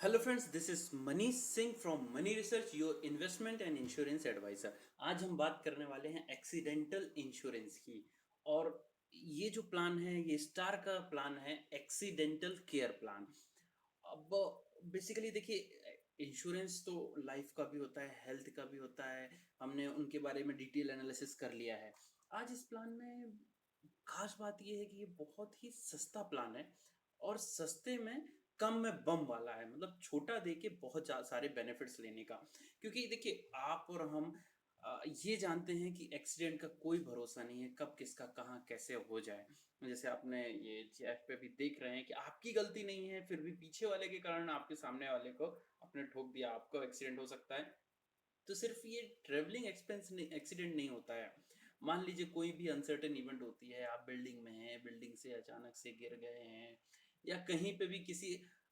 Hello friends, this is Manish Singh from Money Research, your investment and insurance advisor. आज हम बात करने वाले हैं एक्सीडेंटल इंश्योरेंस की। और ये जो प्लान है ये स्टार का प्लान है, एक्सीडेंटल केयर प्लान। अब बेसिकली देखिए, इंश्योरेंस तो लाइफ का भी होता है, हेल्थ का भी होता है। हमने उनके बारे में डिटेल एनालिसिस कर लिया है। आज इस प्लान में खास बात ये है कि ये बहुत ही सस्ता प्लान है और सस्ते में कम में बम वाला है। मतलब छोटा दे के बहुत सारे बेनिफिट्स लेने का। क्योंकि देखिए, आप और हम ये जानते हैं कि एक्सीडेंट का कोई भरोसा नहीं है, कब किसका कहाँ कैसे हो जाए। जैसे आपने ये चैट पे भी देख रहे हैं कि आपकी गलती नहीं है, फिर भी पीछे वाले के कारण आपके सामने वाले को आपने ठोक दिया, आपको एक्सीडेंट हो सकता है। तो सिर्फ ये ट्रेवलिंग एक्सपेंस नहीं, एक्सीडेंट नहीं होता है। मान लीजिए कोई भी अनसर्टेन इवेंट होती है, आप बिल्डिंग में हैं, बिल्डिंग से अचानक से गिर गए हैं, या कहीं पे भी किसी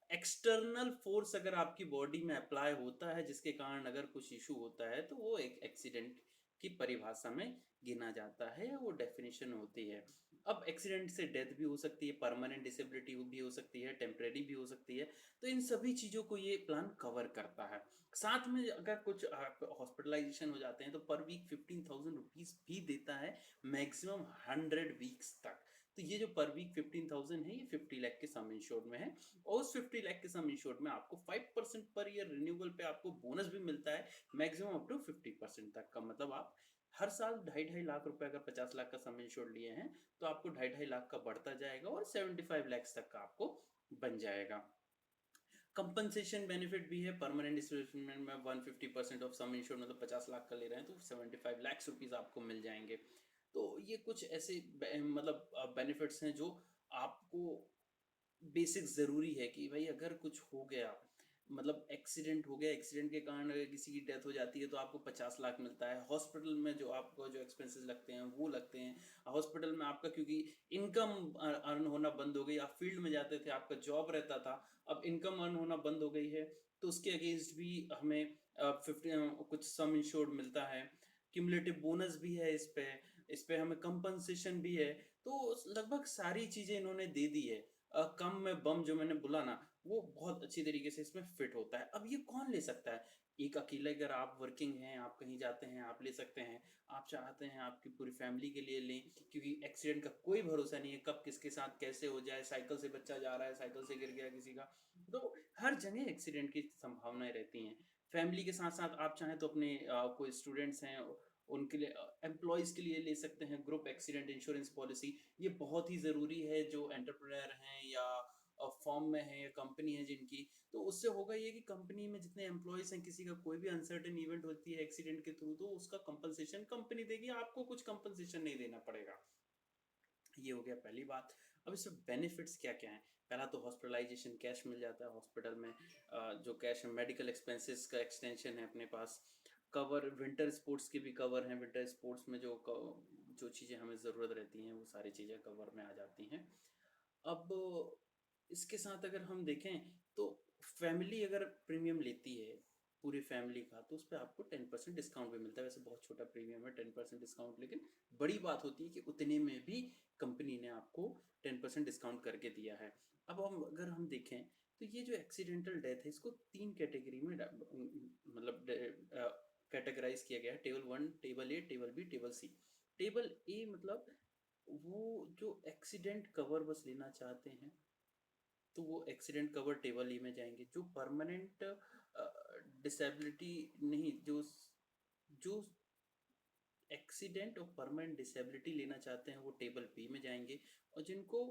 एक्सटर्नल फोर्स अगर आपकी बॉडी में अप्लाई होता है जिसके कारण अगर कुछ इशू होता है, तो वो एक एक्सीडेंट की परिभाषा में गिना जाता है, वो डेफिनेशन होती है। अब एक्सीडेंट से डेथ भी हो सकती है, परमानेंट डिसेबिलिटी भी हो सकती है, टेम्परेरी भी हो सकती है। तो इन सभी चीज़ों को ये प्लान कवर करता है। साथ में अगर कुछ हॉस्पिटलाइजेशन हो जाते हैं तो पर वीक 15,000 रुपीज भी देता है, मैक्सिमम 100 वीक्स तक। तो ये जो पर वीक 15,000 है, ये 50 लाख के सम इंश्योर्ड में है। और उस 50 लाख के सम इंश्योर्ड में आपको 5% पर ईयर रिन्यूअल पे आपको बोनस भी मिलता है, मैक्सिमम अप टू 50% तक का। मतलब आप हर साल 2.5 लाख रुपए अगर 50 लाख का सम इंश्योर्ड लिए हैं, तो आपको 2.5 लाख का बढ़ता जाएगा और 75 लाख तक का आपको बन जाएगा। कंपनसेशन बेनिफिट भी है। परमानेंट डिसप्लेसमेंट में 150% ऑफ सम इंश्योर्ड, मतलब 50 लाख का ले रहे हैं तो 75 लाख रुपीज आपको मिल जाएंगे। तो ये कुछ ऐसे मतलब बेनिफिट्स हैं जो आपको बेसिक जरूरी है कि भाई अगर कुछ हो गया, मतलब एक्सीडेंट हो गया, एक्सीडेंट के कारण अगर किसी की डेथ हो जाती है तो आपको 50 लाख मिलता है। हॉस्पिटल में जो आपको जो एक्सपेंसेस लगते हैं वो लगते हैं। हॉस्पिटल में आपका क्योंकि इनकम अर्न होना बंद हो गई, आप फील्ड में जाते थे, आपका जॉब रहता था, अब इनकम अर्न होना बंद हो गई है, तो उसके अगेंस्ट भी हमें 50 कुछ सम इंश्योर्ड मिलता है। क्यूमुलेटिव बोनस भी है इस पे हमें कंपनसेशन भी है। तो लगभग सारी चीजें इन्होंने दे दी है। कम में बम जो मैंने बोला ना, वो बहुत अच्छी तरीके से इसमें फिट होता है। अब ये कौन ले सकता है? एक अकेले अगर आप वर्किंग हैं, आप कहीं जाते हैं, आप ले सकते हैं। आप चाहते हैं आपकी पूरी फैमिली के लिए लें, क्योंकि एक्सीडेंट का कोई भरोसा नहीं है, कब किसके साथ कैसे हो जाए। साइकिल से बच्चा जा रहा है, साइकिल से गिर गया किसी का, तो हर जगह एक्सीडेंट की संभावनाएं रहती हैं। फैमिली के साथ साथ आप चाहें तो अपने कोई स्टूडेंट्स हैं उनके लिए, एम्प्लॉयज के लिए ले सकते हैं ग्रुप एक्सीडेंट इंश्योरेंस पॉलिसी। ये बहुत ही ज़रूरी है जो एंटरप्रेन्योर हैं या फॉर्म में है या कंपनी है जिनकी। तो उससे होगा ये कि कंपनी में जितने एम्प्लॉयज हैं, किसी का कोई भी अनसर्टेन इवेंट होती है एक्सीडेंट के थ्रू, तो उसका कंपनसेशन कंपनी देगी, आपको कुछ कंपनसेशन नहीं देना पड़ेगा। ये हो गया पहली बात। अब इसमें बेनिफिट्स क्या क्या हैं? पहला तो हॉस्पिटलाइजेशन कैश मिल जाता है हॉस्पिटल में। जो कैश है, मेडिकल एक्सपेंसेस का एक्सटेंशन है अपने पास। कवर विंटर स्पोर्ट्स की भी कवर है, विंटर स्पोर्ट्स में जो चीज़ें हमें ज़रूरत रहती हैं वो सारी चीज़ें कवर में आ जाती हैं। अब इसके साथ अगर हम देखें तो फैमिली अगर प्रीमियम लेती है पूरी फैमिली का, तो उस पर आपको 10% डिस्काउंट भी मिलता है। वैसे बहुत छोटा प्रीमियम है 10% डिस्काउंट, लेकिन बड़ी बात होती है कि उतने में भी कंपनी ने आपको 10% डिस्काउंट करके दिया है। अब हम अगर हम देखें तो ये जो एक्सीडेंटल डेथ है, इसको 3 कैटेगरी में मतलब कैटेगराइज किया गया है। टेबल 1, टेबल ए, टेबल बी, टेबल सी। टेबल ए मतलब वो जो एक्सीडेंट कवर बस लेना चाहते हैं, तो वो एक्सीडेंट कवर टेबल ई में जाएंगे। जो परमानेंट डिसेबिलिटी नहीं, जो एक्सीडेंट और परमानेंट डिसेबिलिटी लेना चाहते हैं वो टेबल बी में जाएंगे। और जिनको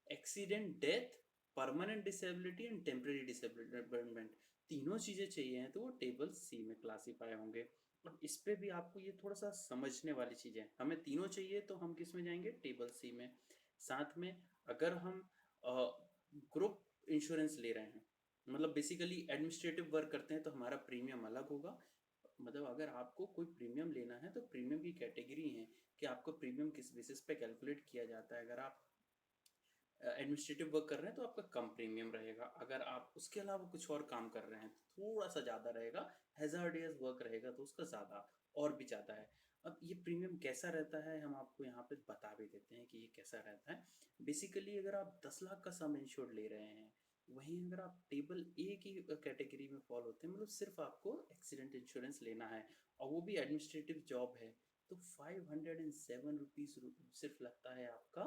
accident death, permanent disability and temporary disablement, तीनों चीजें चाहिए हैं, तो वो टेबल सी में क्लासीफाई होंगे। और इस पे भी आपको ये थोड़ा सा समझने वाली चीजें हैं। हमें तीनों चाहिए तो हम किस में जाएंगे? टेबल सी में। साथ में अगर हम ग्रुप इंश्योरेंस ले रहे हैं, मतलब बेसिकली एडमिनिस्ट्रेटिव वर्क करते हैं, तो हमारा प्रीमियम अलग होगा। मतलब अगर आपको कोई प्रीमियम लेना है तो प्रीमियम की कैटेगरी है कि आपको प्रीमियम किस बेसिस पे कैलकुलेट किया जाता है। अगर आप एडमिनिस्ट्रेटिव वर्क कर रहे हैं तो आपका कम प्रीमियम रहेगा। अगर आप उसके अलावा कुछ और काम कर रहे हैं तो थोड़ा सा ज़्यादा रहेगा। हैजार्डियस वर्क रहेगा तो उसका ज़्यादा और भी ज़्यादा है। अब ये प्रीमियम कैसा रहता है हम आपको यहाँ पे बता भी देते हैं कि ये कैसा रहता है। बेसिकली अगर आप 10 लाख का सम इंश्योर्ड ले रहे हैं, वहीं अगर आप टेबल ए की कैटेगरी में फॉल होते हैं, मतलब सिर्फ आपको एक्सीडेंट इंश्योरेंस लेना है और वो भी एडमिनिस्ट्रेटिव जॉब है, तो 507 रुपीज़ सिर्फ लगता है आपका।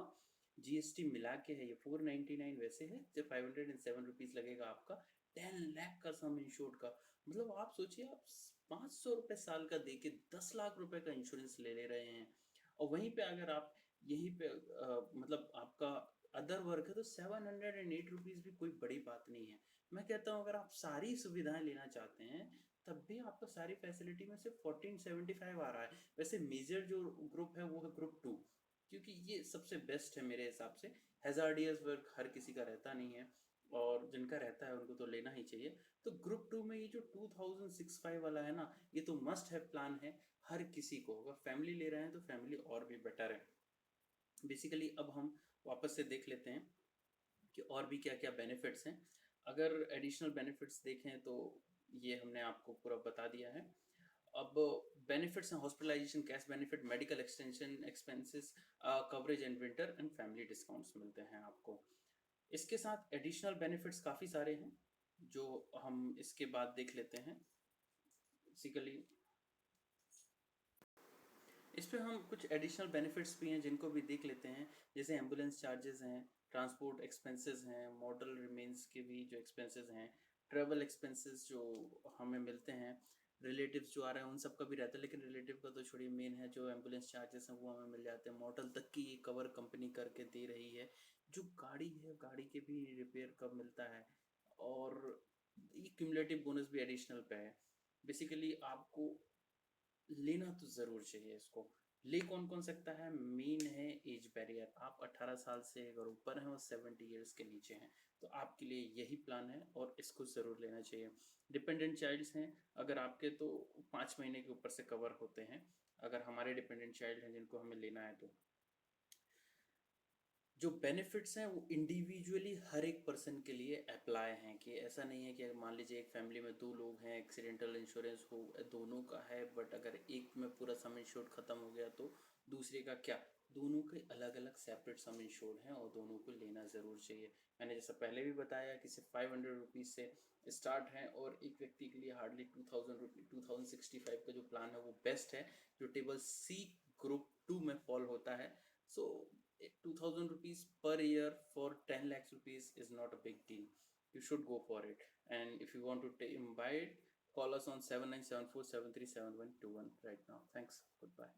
जीएसटी मिला के है ये 499 वैसे है, सिर्फ 507 रुपीज़ लगेगा आपका 10 लाख का सम इंश्योर्ड का। मतलब आप सोचिए, आप 500 रुपये साल का दे के 10 लाख रुपए का इंश्योरेंस ले रहे हैं। और वहीं पे अगर आप यहीं पे मतलब आपका अदर वर्क है तो 708 रुपीज़ भी कोई बड़ी बात नहीं है। मैं कहता हूँ अगर आप सारी सुविधाएं लेना चाहते हैं तब भी आपको सारी फैसिलिटी में सिर्फ 1475 आ रहा है। वैसे मेजर जो ग्रुप है वो है ग्रुप 2, क्योंकि ये सबसे बेस्ट है मेरे हिसाब से। हैजार्डियस वर्क हर किसी का रहता नहीं है, और जिनका रहता है उनको तो लेना ही चाहिए। तो ग्रुप 2 में ये जो 2065 वाला है ना, ये तो मस्ट है प्लान है हर किसी को। अगर फैमिली ले रहे हैं तो फैमिली और भी बेटर है। बेसिकली अब हम वापस से देख लेते हैं कि और भी क्या क्या बेनिफिट्स हैं। अगर एडिशनल बेनिफिट्स देखें तो ये हमने आपको पूरा बता दिया है। अब बेनिफिट्स हैं hospitalisation cash benefit, medical extension expenses, coverage and winter and family discounts मिलते हैं आपको। इसके साथ एडिशनल बेनिफिट्स काफ़ी सारे हैं जो हम इसके बाद देख लेते हैं। बेसिकली इस पे हम कुछ एडिशनल बेनिफिट्स भी हैं जिनको भी देख लेते हैं, जैसे एम्बुलेंस चार्जेस हैं, ट्रांसपोर्ट एक्सपेंसेस हैं, मॉडल रिमेन्स के भी जो एक्सपेंसेस हैं, ट्रैवल एक्सपेंसेस जो हमें मिलते हैं, रिलेटिव्स जो आ रहे हैं उन सब का भी रहता है, लेकिन रिलेटिव का तो छोड़िए, मेन है जो एम्बुलेंस चार्जेस हैं वो हमें मिल जाते हैं। मॉडल तक की ये कवर कंपनी करके दे रही है। जो गाड़ी है, गाड़ी के भी रिपेयर कब मिलता है, और ये क्यूमुलेटिव बोनस भी एडिशनल पे है। बेसिकली आपको लेना तो ज़रूर चाहिए इसको। ले कौन कौन सकता है? मेन है एज बैरियर। आप 18 साल से अगर ऊपर हैं और 70 ईयर्स के नीचे हैं तो आपके लिए यही प्लान है और इसको ज़रूर लेना चाहिए। डिपेंडेंट चाइल्ड्स हैं अगर आपके, तो 5 महीने के ऊपर से कवर होते हैं अगर हमारे डिपेंडेंट चाइल्ड हैं जिनको हमें लेना है तो। जो बेनिफिट्स हैं वो इंडिविजुअली हर एक पर्सन के लिए अप्लाई हैं, कि ऐसा नहीं है कि अगर मान लीजिए एक फैमिली में 2 लोग हैं, एक्सीडेंटल इंश्योरेंस हो दोनों का है, बट अगर एक में पूरा सम इंश्योर्ड ख़त्म हो गया तो दूसरे का क्या। दोनों के अलग अलग सेपरेट सम इंश्योर्ड हैं और दोनों को लेना ज़रूर चाहिए। मैंने जैसा पहले भी बताया कि सिर्फ 500 रुपीज़ से स्टार्ट है, और एक व्यक्ति के लिए हार्डली 2000 रुपीज़ 2065 का जो प्लान है वो बेस्ट है, जो टेबल सी ग्रुप 2 में फॉल होता है। So 2000 rupees per year for 10 lakhs rupees is not a big deal. You should go for it. And if you want to buy it, call us on 7974737121 right now. Thanks. Goodbye.